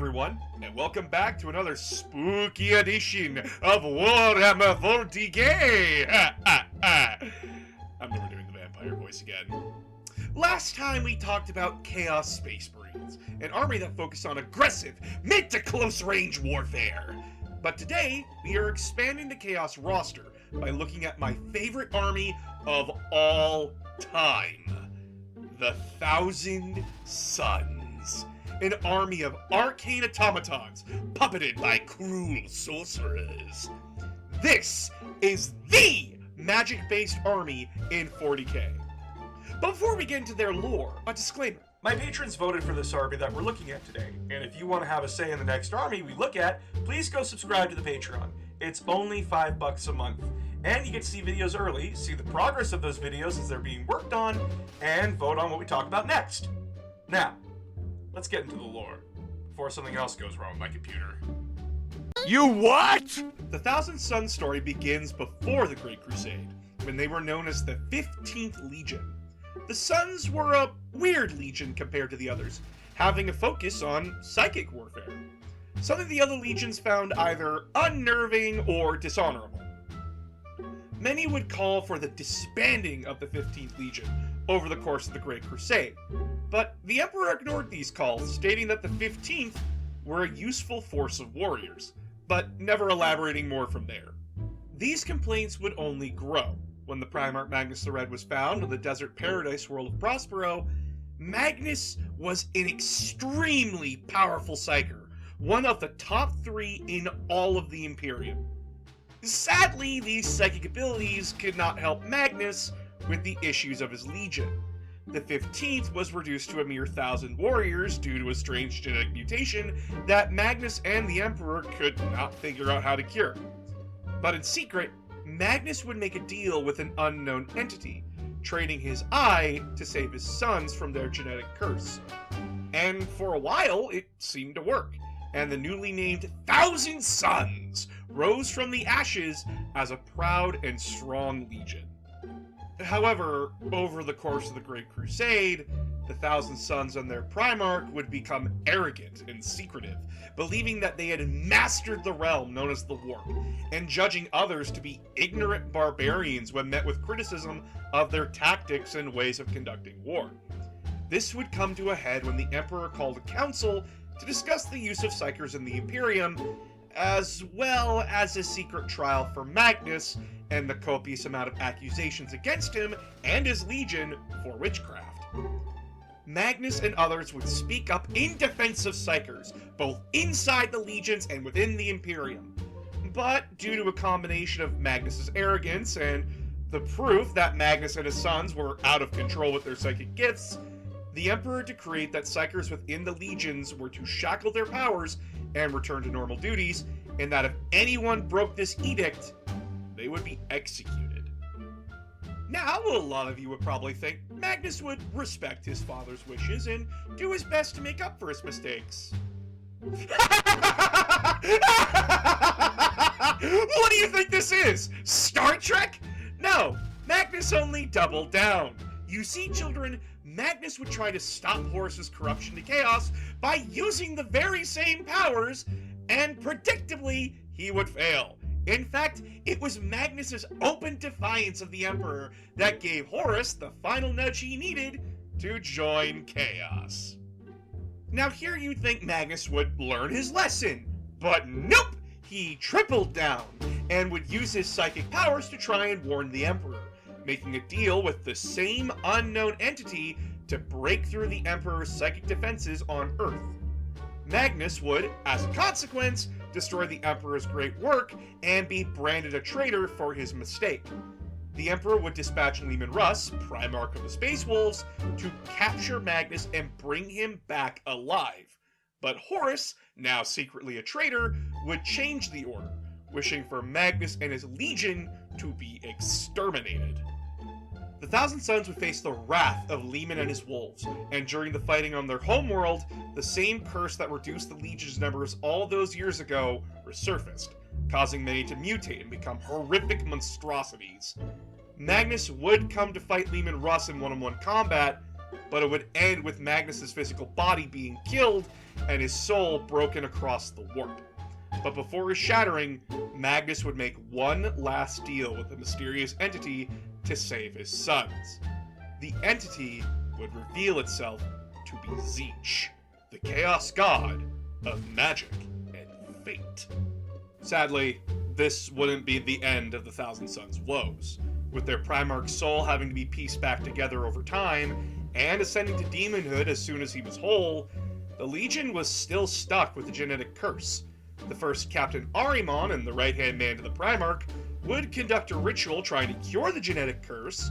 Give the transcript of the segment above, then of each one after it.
everyone, and welcome back to another spooky edition of Warhammer 40k! I'm never doing the vampire voice again. Last time we talked about Chaos Space Marines, an army that focused on aggressive, mid to close range warfare. But today, we are expanding the Chaos roster by looking at my favorite army of all time. The Thousand Suns. An army of arcane automatons, puppeted by cruel sorcerers. This is THE magic-based army in 40k. But before we get into their lore, a disclaimer. My patrons voted for this army that we're looking at today, and if you want to have a say in the next army we look at, please go subscribe to the Patreon. It's only $5 a month, and you get to see videos early, see the progress of those videos as they're being worked on, and vote on what we talk about next. Now, let's get into the lore, before something else goes wrong with my computer. You what? The Thousand Suns story begins before the Great Crusade, when they were known as the 15th Legion. The Suns were a weird legion compared to the others, having a focus on psychic warfare. Something the other legions found either unnerving or dishonorable. Many would call for the disbanding of the 15th Legion over the course of the Great Crusade, but the Emperor ignored these calls, stating that the 15th were a useful force of warriors, but never elaborating more from there. These complaints would only grow. When the Primarch Magnus the Red was found in the desert paradise world of Prospero, Magnus was an extremely powerful psyker, one of the top 3 in all of the Imperium. Sadly, these psychic abilities could not help Magnus with the issues of his legion. The 15th was reduced to a mere 1,000 warriors due to a strange genetic mutation that Magnus and the Emperor could not figure out how to cure. But in secret, Magnus would make a deal with an unknown entity, trading his eye to save his sons from their genetic curse. And for a while, it seemed to work, and the newly named Thousand Suns rose from the ashes as a proud and strong legion. However, over the course of the Great Crusade, the Thousand Suns and their Primarch would become arrogant and secretive, believing that they had mastered the realm known as the Warp, and judging others to be ignorant barbarians when met with criticism of their tactics and ways of conducting war. This would come to a head when the Emperor called a council to discuss the use of psychers in the Imperium, as well as a secret trial for Magnus and the copious amount of accusations against him and his legion for witchcraft. Magnus and others would speak up in defense of psychers, both inside the legions and within the Imperium. But due to a combination of Magnus's arrogance and the proof that Magnus and his sons were out of control with their psychic gifts, the Emperor decreed that psychers within the legions were to shackle their powers and return to normal duties, and that if anyone broke this edict, they would be executed. Now, a lot of you would probably think Magnus would respect his father's wishes and do his best to make up for his mistakes. What do you think this is? Star Trek? No, Magnus only doubled down. You see, children, Magnus would try to stop Horus's corruption to chaos by using the very same powers, and predictably, he would fail. In fact, it was Magnus's open defiance of the Emperor that gave Horus the final nudge he needed to join chaos. Now here you'd think Magnus would learn his lesson, but nope! He tripled down, and would use his psychic powers to try and warn the Emperor, making a deal with the same unknown entity to break through the Emperor's psychic defenses on Earth. Magnus would, as a consequence, destroy the Emperor's great work and be branded a traitor for his mistake. The Emperor would dispatch Leman Russ, Primarch of the Space Wolves, to capture Magnus and bring him back alive. But Horus, now secretly a traitor, would change the order, wishing for Magnus and his legion to be exterminated. The Thousand Suns would face the wrath of Leman and his wolves, and during the fighting on their homeworld, the same curse that reduced the legion's numbers all those years ago resurfaced, causing many to mutate and become horrific monstrosities. Magnus would come to fight Leman Russ in one-on-one combat, but it would end with Magnus's physical body being killed and his soul broken across the warp. But before his shattering, Magnus would make one last deal with the mysterious entity to save his sons. The entity would reveal itself to be Tzeentch, the Chaos God of magic and fate. Sadly, this wouldn't be the end of the Thousand Sons' woes. With their Primarch's soul having to be pieced back together over time, and ascending to demonhood as soon as he was whole, the Legion was still stuck with the genetic curse. The first Captain Ahriman, and the right-hand man to the Primarch, would conduct a ritual trying to cure the genetic curse.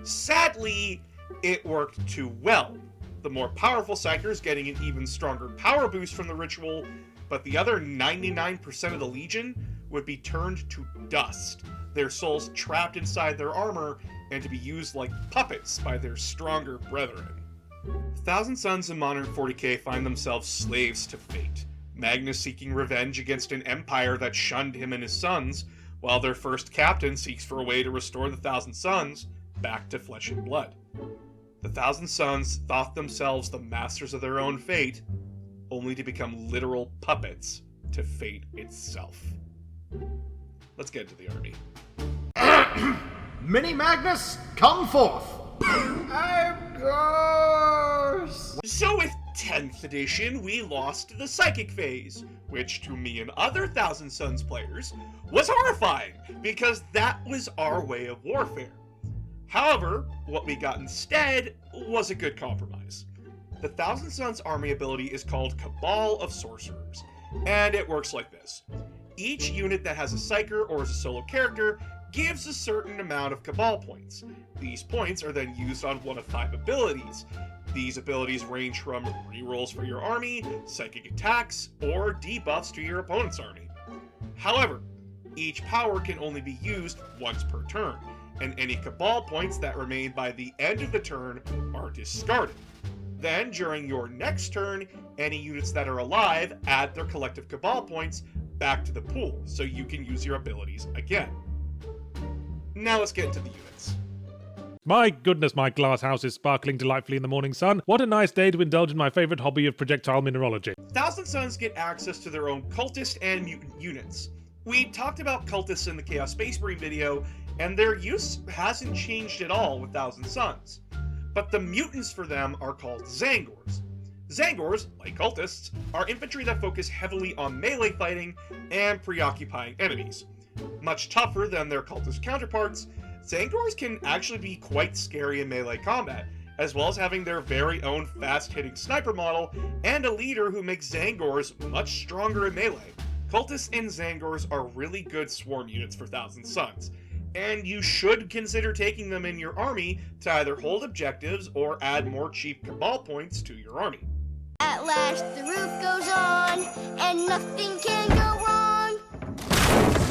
Sadly, it worked too well. The more powerful Psykers getting an even stronger power boost from the ritual, but the other 99% of the Legion would be turned to dust, their souls trapped inside their armor and to be used like puppets by their stronger brethren. Thousand Sons in modern 40k find themselves slaves to fate, Magnus seeking revenge against an empire that shunned him and his sons, while their first captain seeks for a way to restore the Thousand Sons back to flesh and blood. The Thousand Sons thought themselves the masters of their own fate, only to become literal puppets to fate itself. Let's get into the army. Mini Magnus, come forth! Of course! So with 10th edition, we lost the Psychic phase, which to me and other Thousand Sons players was horrifying, because that was our way of warfare. However, what we got instead was a good compromise. The Thousand Sons army ability is called Cabal of Sorcerers, and it works like this. Each unit that has a Psyker or is a solo character gives a certain amount of Cabal points. These points are then used on one of 5 abilities. These abilities range from rerolls for your army, psychic attacks, or debuffs to your opponent's army. However, each power can only be used once per turn, and any Cabal points that remain by the end of the turn are discarded. Then, during your next turn, any units that are alive add their collective Cabal points back to the pool, so you can use your abilities again. Now let's get into the units. My goodness, my glass house is sparkling delightfully in the morning sun. What a nice day to indulge in my favourite hobby of projectile mineralogy. Thousand Sons get access to their own cultist and mutant units. We talked about cultists in the Chaos Space Marine video, and their use hasn't changed at all with Thousand Sons. But the mutants for them are called Zangors. Zangors, like cultists, are infantry that focus heavily on melee fighting and preoccupying enemies. Much tougher than their cultist counterparts, Zangors can actually be quite scary in melee combat, as well as having their very own fast-hitting sniper model and a leader who makes Zangors much stronger in melee. Cultists and Zangors are really good swarm units for Thousand Sons, and you should consider taking them in your army to either hold objectives or add more cheap Cabal points to your army. At last the roof goes on, and nothing can go wrong.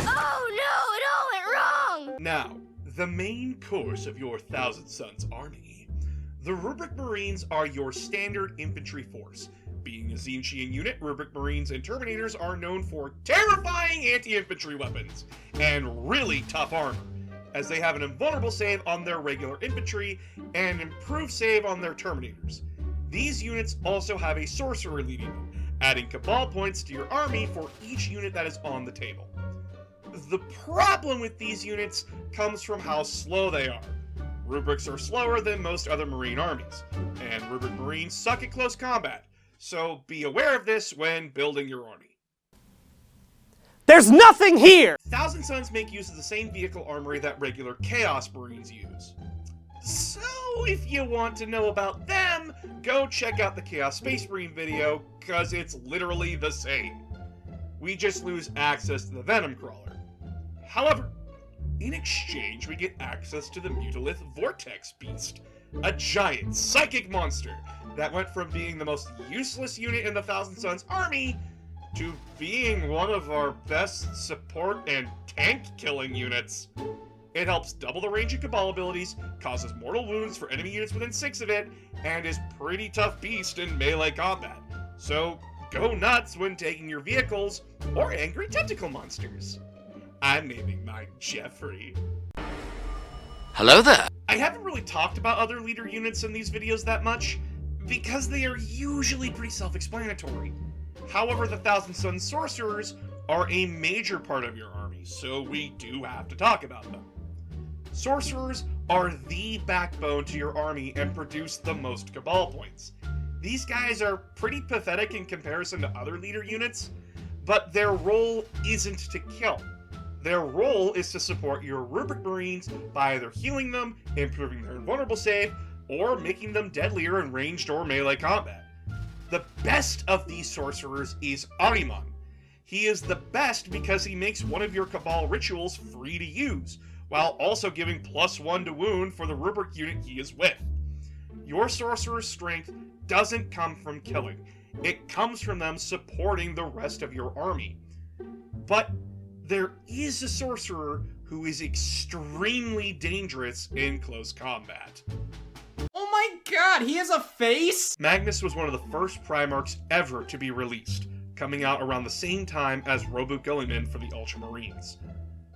Oh no, it all went wrong! Now, the main course of your Thousand Sons army. The Rubric Marines are your standard infantry force. Being a Tzeentchian unit, Rubric Marines and Terminators are known for terrifying anti-infantry weapons and really tough armor, as they have an invulnerable save on their regular infantry and an improved save on their Terminators. These units also have a Sorcerer leading them, adding Cabal points to your army for each unit that is on the table. The problem with these units comes from how slow they are. Rubrics are slower than most other Marine armies, and Rubric Marines suck at close combat, so be aware of this when building your army. There's nothing here! Thousand Sons make use of the same vehicle armory that regular Chaos Marines use. So, if you want to know about them, go check out the Chaos Space Marine video, cause it's literally the same. We just lose access to the Venom Crawler. However, in exchange we get access to the Mutalith Vortex Beast, a giant psychic monster that went from being the most useless unit in the Thousand Sons army to being one of our best support and tank-killing units. It helps double the range of Cabal abilities, causes mortal wounds for enemy units within 6 of it, and is pretty tough beast in melee combat. So go nuts when taking your vehicles or angry tentacle monsters. I'm naming mine Jeffrey. Hello there. I haven't really talked about other leader units in these videos that much, because they are usually pretty self-explanatory. However, the Thousand Sun Sorcerers are a major part of your army, so we do have to talk about them. Sorcerers are the backbone to your army and produce the most Cabal points. These guys are pretty pathetic in comparison to other leader units, but their role isn't to kill. Their role is to support your Rubric Marines by either healing them, improving their invulnerable save, or making them deadlier in ranged or melee combat. The best of these sorcerers is Ahriman. He is the best because he makes one of your Cabal rituals free to use, while also giving +1 to wound for the Rubric unit he is with. Your sorcerer's strength doesn't come from killing. It comes from them supporting the rest of your army. But there is a sorcerer who is extremely dangerous in close combat. Oh my god, he has a face? Magnus was one of the first Primarchs ever to be released, coming out around the same time as Robo Guilliman for the Ultramarines.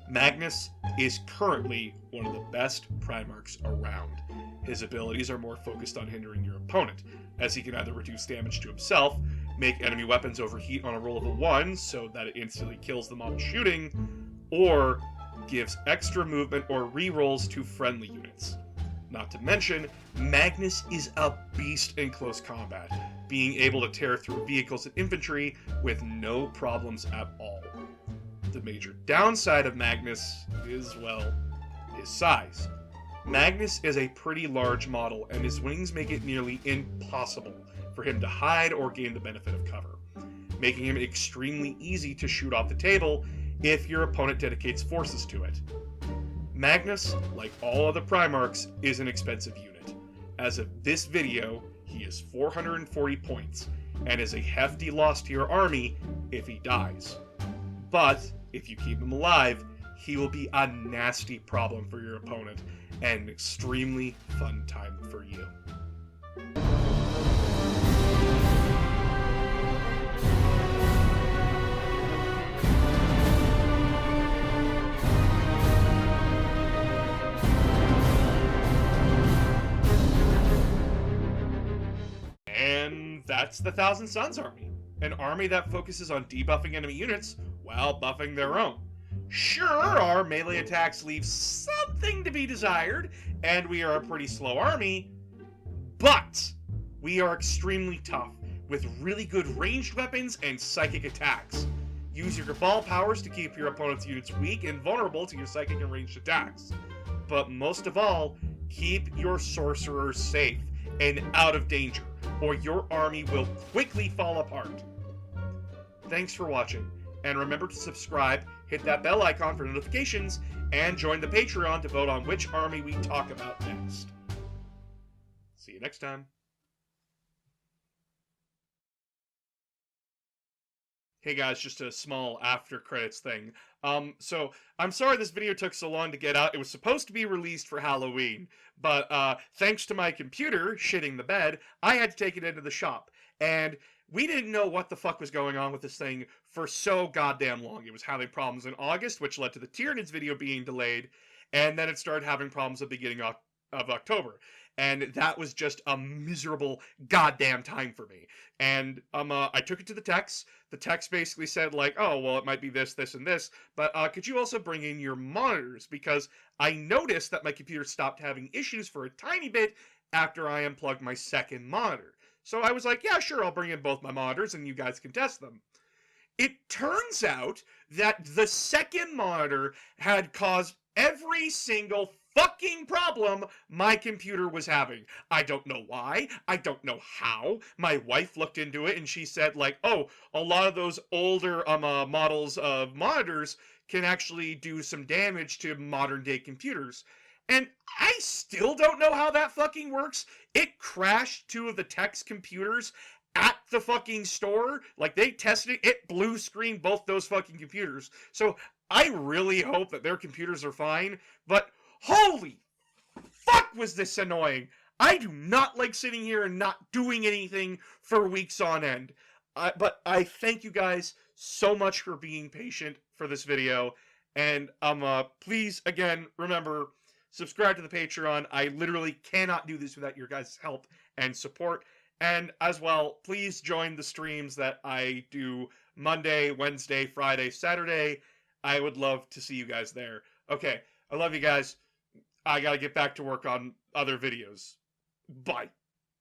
Magnus is currently one of the best Primarchs around. His abilities are more focused on hindering your opponent, as he can either reduce damage to himself, make enemy weapons overheat on a roll of a 1 so that it instantly kills them on shooting, or gives extra movement or rerolls to friendly units. Not to mention, Magnus is a beast in close combat, being able to tear through vehicles and infantry with no problems at all. The major downside of Magnus is, well, his size. Magnus is a pretty large model, and his wings make it nearly impossible for him to hide or gain the benefit of cover, making him extremely easy to shoot off the table if your opponent dedicates forces to it. Magnus, like all other Primarchs, is an expensive unit. As of this video, he is 440 points, and is a hefty loss to your army if he dies. But, if you keep him alive, he will be a nasty problem for your opponent, and an extremely fun time for you. And that's the Thousand Suns army. An army that focuses on debuffing enemy units while buffing their own. Sure, our melee attacks leave something to be desired, and we are a pretty slow army, but we are extremely tough, with really good ranged weapons and psychic attacks. Use your Cabal powers to keep your opponent's units weak and vulnerable to your psychic and ranged attacks. But most of all, keep your sorcerers safe and out of danger, or your army will quickly fall apart. Thanks for watching, and remember to subscribe, hit that bell icon for notifications, and join the Patreon to vote on which army we talk about next. See you next time. Hey guys, just a small after credits thing. So I'm sorry this video took so long to get out. It was supposed to be released for Halloween, but thanks to my computer shitting the bed, I had to take it into the shop. And we didn't know what the fuck was going on with this thing for so goddamn long. It was having problems in August, which led to the Tyranids video being delayed, and then it started having problems at the beginning of October. And that was just a miserable goddamn time for me. And I took it to the techs. The techs basically said, like, oh, well, it might be this, this, and this, but could you also bring in your monitors? Because I noticed that my computer stopped having issues for a tiny bit after I unplugged my second monitor. So I was like, yeah, sure, I'll bring in both my monitors and you guys can test them. It turns out that the second monitor had caused every single fucking problem my computer was having. I don't know why. I don't know how. My wife looked into it and she said, like, oh, a lot of those older models of monitors can actually do some damage to modern day computers. And I still don't know how that fucking works. It crashed two of the tech's computers at the fucking store. Like, they tested it. It blue screened both those fucking computers. So I really hope that their computers are fine. But holy fuck was this annoying. I do not like sitting here and not doing anything for weeks on end. But I thank you guys so much for being patient for this video. And please, again, remember, subscribe to the Patreon. I literally cannot do this without your guys' help and support. And as well, please join the streams that I do Monday, Wednesday, Friday, Saturday. I would love to see you guys there. Okay, I love you guys. I gotta get back to work on other videos. Bye.